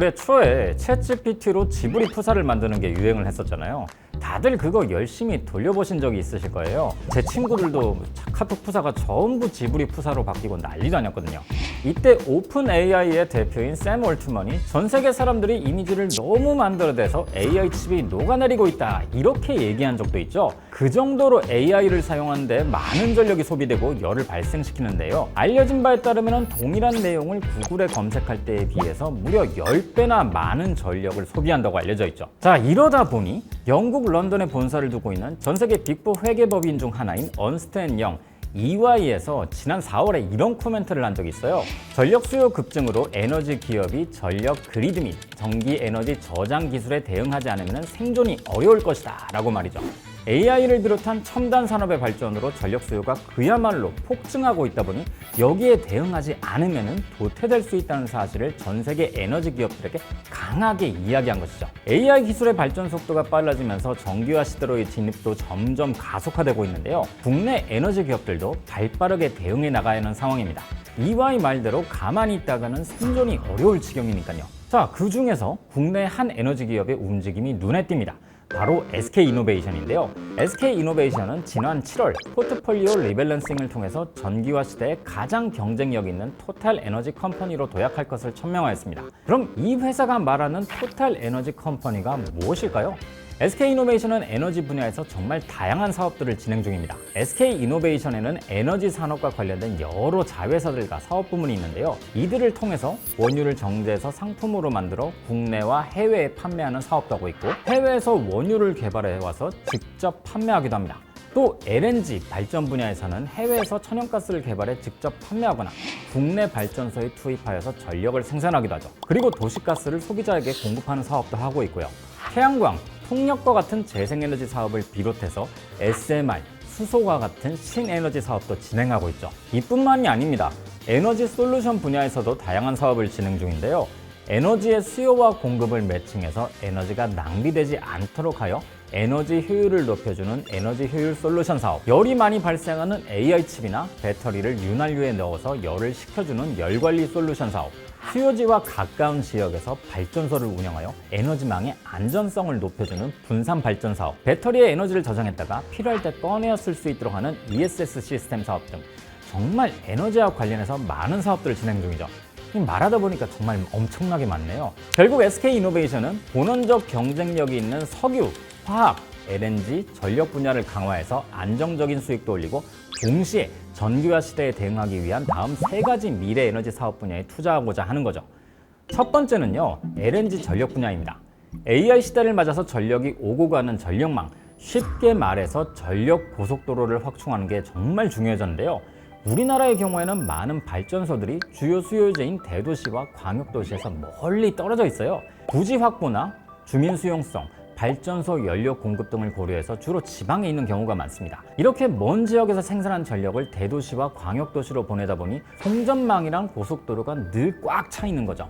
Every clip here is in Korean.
올해 초에 챗GPT로 지브리 푸사를 만드는 게 유행을 했었잖아요. 다들 그거 열심히 돌려보신 적이 있으실 거예요. 제 친구들도 카톡 푸사가 전부 지브리 푸사로 바뀌고 난리도 아니었거든요. 이때 오픈 AI의 대표인 샘 올트먼이 전 세계 사람들이 이미지를 너무 만들어대서 AI 칩이 녹아내리고 있다 이렇게 얘기한 적도 있죠. 그 정도로 AI를 사용하는데 많은 전력이 소비되고 열을 발생시키는데요. 알려진 바에 따르면 동일한 내용을 구글에 검색할 때에 비해서 무려 10배나 많은 전력을 소비한다고 알려져 있죠. 자, 이러다 보니 영국 런던에 본사를 두고 있는 전 세계 빅4 회계법인 중 하나인 언스트&영 EY에서 지난 4월에 이런 코멘트를 한 적이 있어요. 전력 수요 급증으로 에너지 기업이 전력 그리드 및 전기 에너지 저장 기술에 대응하지 않으면 생존이 어려울 것이다 라고 말이죠. AI를 비롯한 첨단 산업의 발전으로 전력 수요가 그야말로 폭증하고 있다 보니 여기에 대응하지 않으면 도태될 수 있다는 사실을 전 세계 에너지 기업들에게 강하게 이야기한 것이죠. AI 기술의 발전 속도가 빨라지면서 전기화 시대로의 진입도 점점 가속화되고 있는데요. 국내 에너지 기업들도 발빠르게 대응해 나가야 하는 상황입니다. EY 말대로 가만히 있다가는 생존이 어려울 지경이니까요. 자, 그 중에서 국내 한 에너지 기업의 움직임이 눈에 띕니다. 바로 SK이노베이션인데요. SK이노베이션은 지난 7월 포트폴리오 리밸런싱을 통해서 전기화 시대에 가장 경쟁력 있는 토탈 에너지 컴퍼니로 도약할 것을 천명하였습니다. 그럼 이 회사가 말하는 토탈 에너지 컴퍼니가 무엇일까요? SK이노베이션은 에너지 분야에서 정말 다양한 사업들을 진행 중입니다. SK이노베이션에는 에너지 산업과 관련된 여러 자회사들과 사업 부문이 있는데요. 이들을 통해서 원유를 정제해서 상품으로 만들어 국내와 해외에 판매하는 사업도 하고 있고, 해외에서 원유를 개발해 와서 직접 판매하기도 합니다. 또 LNG 발전 분야에서는 해외에서 천연가스를 개발해 직접 판매하거나 국내 발전소에 투입하여서 전력을 생산하기도 하죠. 그리고 도시가스를 소비자에게 공급하는 사업도 하고 있고요. 태양광, 풍력과 같은 재생에너지 사업을 비롯해서 SMR, 수소와 같은 신에너지 사업도 진행하고 있죠. 이뿐만이 아닙니다. 에너지 솔루션 분야에서도 다양한 사업을 진행 중인데요. 에너지의 수요와 공급을 매칭해서 에너지가 낭비되지 않도록 하여 에너지 효율을 높여주는 에너지 효율 솔루션 사업, 열이 많이 발생하는 AI 칩이나 배터리를 윤활유에 넣어서 열을 식혀주는 열관리 솔루션 사업, 수요지와 가까운 지역에서 발전소를 운영하여 에너지망의 안전성을 높여주는 분산 발전 사업, 배터리에 에너지를 저장했다가 필요할 때 꺼내어 쓸 수 있도록 하는 ESS 시스템 사업 등 정말 에너지와 관련해서 많은 사업들을 진행 중이죠. 말하다 보니까 정말 엄청나게 많네요. 결국 SK이노베이션은 본원적 경쟁력이 있는 석유, 화학, LNG, 전력 분야를 강화해서 안정적인 수익도 올리고 동시에 전기화 시대에 대응하기 위한 다음 3가지 미래 에너지 사업 분야에 투자하고자 하는 거죠. 첫 번째는요, LNG 전력 분야입니다. AI 시대를 맞아서 전력이 오고 가는 전력망, 쉽게 말해서 전력 고속도로를 확충하는 게 정말 중요해졌는데요. 우리나라의 경우에는 많은 발전소들이 주요 수요지인 대도시와 광역도시에서 멀리 떨어져 있어요. 부지 확보나 주민 수용성, 발전소 연료 공급 등을 고려해서 주로 지방에 있는 경우가 많습니다. 이렇게 먼 지역에서 생산한 전력을 대도시와 광역도시로 보내다 보니 송전망이랑 고속도로가 늘 꽉 차 있는 거죠.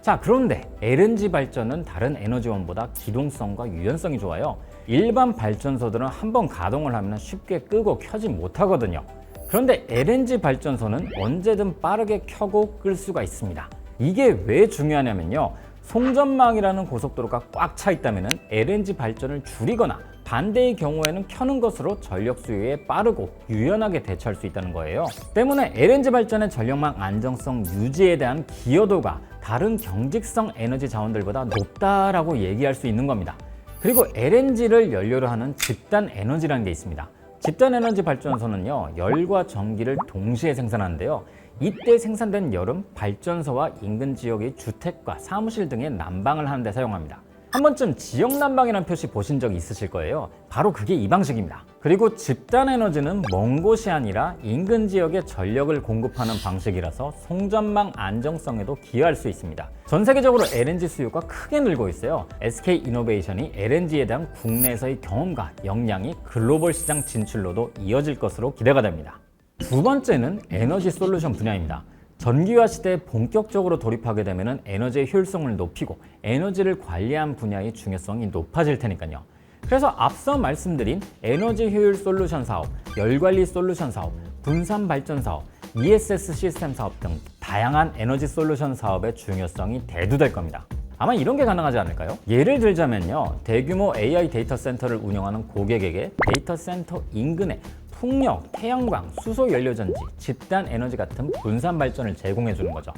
자, 그런데 LNG 발전은 다른 에너지원보다 기동성과 유연성이 좋아요. 일반 발전소들은 한번 가동을 하면 쉽게 끄고 켜지 못하거든요. 그런데 LNG 발전소는 언제든 빠르게 켜고 끌 수가 있습니다. 이게 왜 중요하냐면요. 송전망이라는 고속도로가 꽉 차 있다면 LNG 발전을 줄이거나 반대의 경우에는 켜는 것으로 전력 수요에 빠르고 유연하게 대처할 수 있다는 거예요. 때문에 LNG 발전의 전력망 안정성 유지에 대한 기여도가 다른 경직성 에너지 자원들보다 높다라고 얘기할 수 있는 겁니다. 그리고 LNG를 연료로 하는 집단 에너지라는 게 있습니다. 집단 에너지 발전소는요, 열과 전기를 동시에 생산하는데요. 이때 생산된 열은 발전소와 인근 지역의 주택과 사무실 등의 난방을 하는 데 사용합니다. 한 번쯤 지역 난방이라는 표시 보신 적 있으실 거예요. 바로 그게 이 방식입니다. 그리고 집단 에너지는 먼 곳이 아니라 인근 지역에 전력을 공급하는 방식이라서 송전망 안정성에도 기여할 수 있습니다. 전 세계적으로 LNG 수요가 크게 늘고 있어요. SK이노베이션이 LNG에 대한 국내에서의 경험과 역량이 글로벌 시장 진출로도 이어질 것으로 기대가 됩니다. 두 번째는 에너지 솔루션 분야입니다. 전기화 시대에 본격적으로 돌입하게 되면 에너지의 효율성을 높이고 에너지를 관리한 분야의 중요성이 높아질 테니까요. 그래서 앞서 말씀드린 에너지 효율 솔루션 사업, 열관리 솔루션 사업, 분산 발전 사업, ESS 시스템 사업 등 다양한 에너지 솔루션 사업의 중요성이 대두될 겁니다. 아마 이런 게 가능하지 않을까요? 예를 들자면요, 대규모 AI 데이터 센터를 운영하는 고객에게 데이터 센터 인근에 풍력, 태양광, 수소 연료전지, 집단 에너지 같은 분산 발전을 제공해 주는 거죠.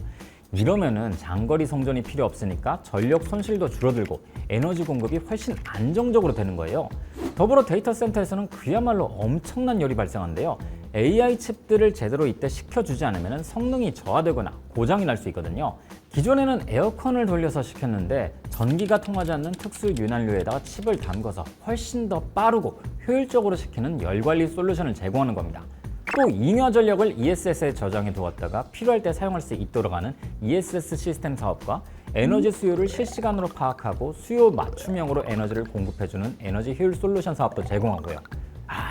이러면은 장거리 송전이 필요 없으니까 전력 손실도 줄어들고 에너지 공급이 훨씬 안정적으로 되는 거예요. 더불어 데이터 센터에서는 그야말로 엄청난 열이 발생하는데요. AI 칩들을 제대로 이때 식혀주지 않으면 성능이 저하되거나 고장이 날 수 있거든요. 기존에는 에어컨을 돌려서 식혔는데 전기가 통하지 않는 특수 윤활유에다가 칩을 담궈서 훨씬 더 빠르고 효율적으로 식히는 열관리 솔루션을 제공하는 겁니다. 또 잉여 전력을 ESS에 저장해 두었다가 필요할 때 사용할 수 있도록 하는 ESS 시스템 사업과 에너지 수요를 실시간으로 파악하고 수요 맞춤형으로 에너지를 공급해주는 에너지 효율 솔루션 사업도 제공하고요.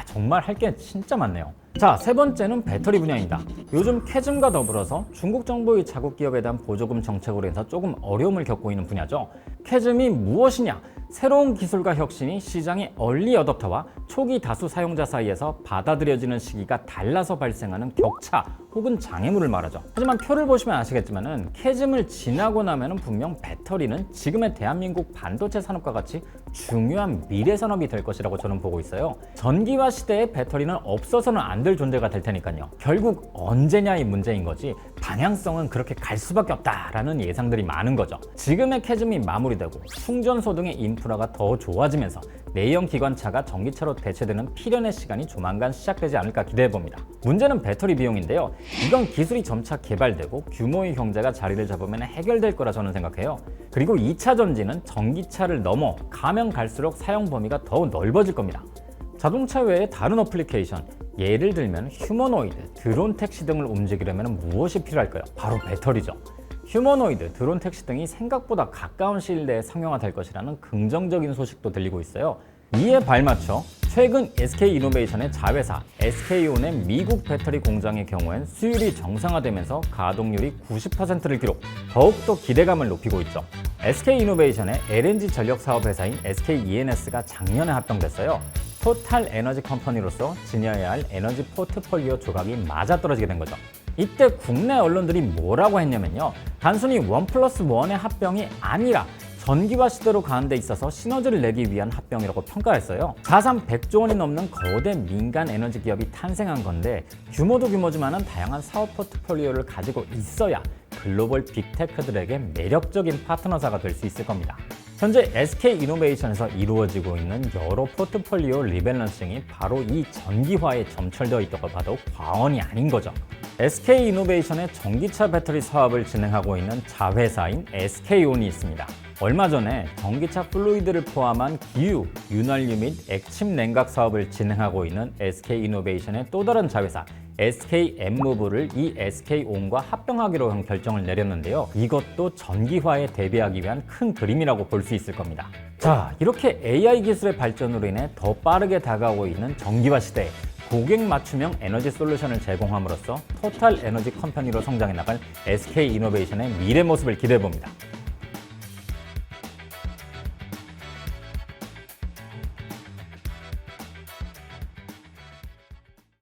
정말 할 게 진짜 많네요. 자, 세 번째는 배터리 분야입니다. 요즘 캐즘과 더불어서 중국 정부의 자국 기업에 대한 보조금 정책으로 인해서 조금 어려움을 겪고 있는 분야죠. 캐즘이 무엇이냐? 새로운 기술과 혁신이 시장의 얼리 어댑터와 초기 다수 사용자 사이에서 받아들여지는 시기가 달라서 발생하는 격차 혹은 장애물을 말하죠. 하지만 표를 보시면 아시겠지만은 캐즘을 지나고 나면은 분명 배터리는 지금의 대한민국 반도체 산업과 같이 중요한 미래 산업이 될 것이라고 저는 보고 있어요. 전기화 시대에 배터리는 없어서는 안 될 존재가 될 테니까요. 결국 언제냐의 문제인 거지 방향성은 그렇게 갈 수밖에 없다라는 예상들이 많은 거죠. 지금의 캐즘이 마무리되고 충전소 등의 인프라가 더 좋아지면서 내연 기관차가 전기차로 대체되는 필연의 시간이 조만간 시작되지 않을까 기대해봅니다. 문제는 배터리 비용인데요. 이건 기술이 점차 개발되고 규모의 경제가 자리를 잡으면 해결될 거라 저는 생각해요. 그리고 2차 전지는 전기차를 넘어 가면 갈수록 사용 범위가 더 넓어질 겁니다. 자동차 외에 다른 어플리케이션, 예를 들면 휴머노이드, 드론 택시 등을 움직이려면 무엇이 필요할까요? 바로 배터리죠. 휴머노이드, 드론 택시 등이 생각보다 가까운 시일 내에 상용화될 것이라는 긍정적인 소식도 들리고 있어요. 이에 발맞춰 최근 SK이노베이션의 자회사 SK온의 미국 배터리 공장의 경우엔 수율이 정상화되면서 가동률이 90%를 기록, 더욱더 기대감을 높이고 있죠. SK이노베이션의 LNG 전력 사업 회사인 SKENS가 작년에 합병됐어요. 토탈 에너지 컴퍼니로서 지녀야 할 에너지 포트폴리오 조각이 맞아떨어지게 된 거죠. 이때 국내 언론들이 뭐라고 했냐면요, 단순히 1+1의 합병이 아니라 전기화 시대로 가는 데 있어서 시너지를 내기 위한 합병이라고 평가했어요. 자산 100조 원이 넘는 거대 민간 에너지 기업이 탄생한 건데 규모도 규모지만은 다양한 사업 포트폴리오를 가지고 있어야 글로벌 빅테크들에게 매력적인 파트너사가 될 수 있을 겁니다. 현재 SK이노베이션에서 이루어지고 있는 여러 포트폴리오 리밸런싱이 바로 이 전기화에 점철되어 있다고 봐도 과언이 아닌 거죠. SK이노베이션의 전기차 배터리 사업을 진행하고 있는 자회사인 SK온이 있습니다. 얼마 전에 전기차 플루이드를 포함한 기유, 윤활유 및 액침 냉각 사업을 진행하고 있는 SK이노베이션의 또 다른 자회사 SK엠무브를 이 SK온과 합병하기로 한 결정을 내렸는데요. 이것도 전기화에 대비하기 위한 큰 그림이라고 볼 수 있을 겁니다. 자, 이렇게 AI 기술의 발전으로 인해 더 빠르게 다가오고 있는 전기화 시대에 고객 맞춤형 에너지 솔루션을 제공함으로써 토탈 에너지 컴퍼니로 성장해 나갈 SK이노베이션의 미래 모습을 기대해 봅니다.